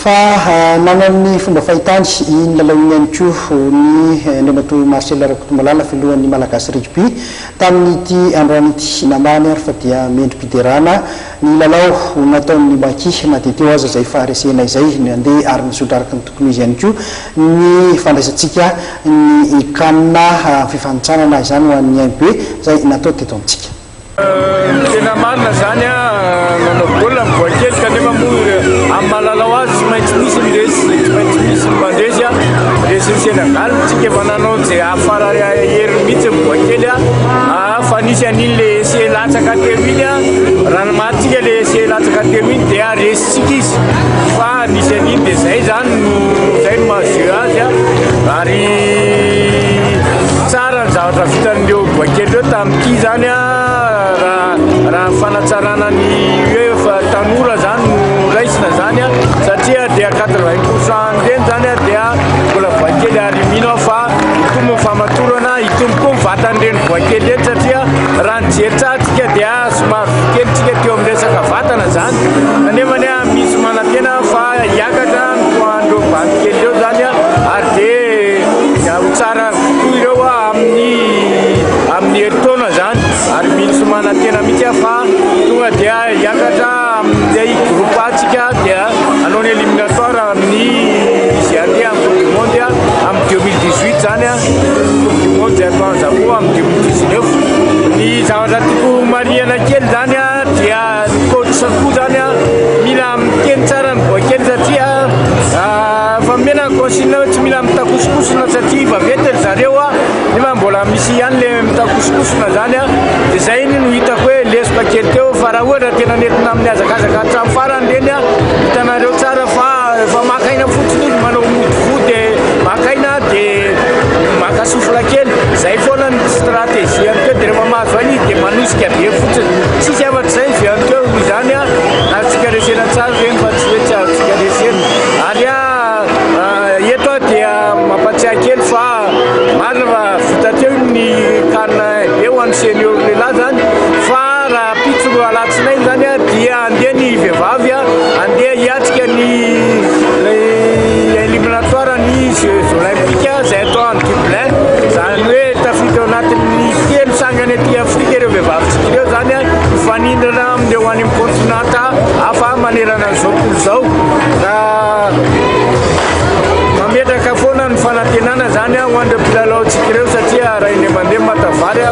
fa nanan'ny fomba fahitany iny lalaony ihany koa ny Andriamatoa Marcel Rakotomalala filohan'ny Malagasy Rugby tamin'ity androan'ity namany ary fa dia mendrim-piderana ny lalao nataon'ny Baki madeteo aza izay faharesena izay ny andeha ary misotro araka ny tokony izy ihany koa ny fandraisantsika ny kanina fifanitsanana izany ho an'ny AIB izay natao teto amintsika. Tena marina zany nanao baolina mivoakely kanefa moa amin'ny mahalalao azy tsy maintsy misy ndresy tsy maintsy misy mandresy resy Senegal tsika efa nanao zay afara hery mihitsy mivoakely fa nisy an'iny le ese latsaka teo iny ranomatsika le ese latsaka teo iny dia resitsika izy fa nisy an'iny dia zay zany zay no mahazeo azy ary tsara ny zavatra vitan'ireo mivoakely reo tamin'ity zany raha fanatsarana ny hoe tanora zany no raisina zany satria dia 80% reny zany dia mbola voakely ary mino fa hitombo famatorana hitombo koa mivatan'ireny voakely reny satria raha ny jeritsahatsika dia somary kelitsika teo amin'ny resaka vatana zany kanefa ny misy manantena fa hiakatra andreo vanikely reo zany ary dia ho tsara koa ireo amin'ny herintaona zany ary misy manantena mihitsy fa tonga dia hiakatra amin'izay groupatsika dia hanao ny éliminatoire amin'ny izy andeha amin'ny coupe du monde amin'ny 2018 zany coupe du monde zay atao an'izao amin'ny 2019 ny zavatra tiako marihana kely zany dia coach koa zany mila miteny tsara ny voakely satria fa mena consigne tsy mila mitakosokosona satria vaventy zareo nefa mbola misy ihany le mitakosokosona zany dia zay iny no hitako hoe lesika kely teo fa raha ohatra tena nentina amin'ny azakazaka hatramin'ny farany reny hitanareo tsara fa makaina fotsiny izy manao modivody makaina dia maka sofla kely zay foana ny stratégie any keo dia rehefa mahazo any dia manosika be fotsiny tsisy afa-tsy zay izy any keo izany atsika resena tsara reny fa tsy hoe tsy azontsika resena ary eto dia mampatsiahy kely fa marina fa vita teo ny kanina eo an'ny senior lehilahy zany fa raha pitsolo alatsinainy zany dia andeha ny vehivavy andeha hiatsika ny éliminatoire ny Jeux olympiques zay atao any Dublin zany hoe tafita ao anatin'ny telo sangany aty Afrika ireo vehivavitsika ireo zany mifanindrana amindreo any amin'ny continent hafa manerana an'izao tontolo izao raha mametraka foana ny fanantenana zany ho an'ireo mpilalao tsika ireo satria raha iny mandeha matavary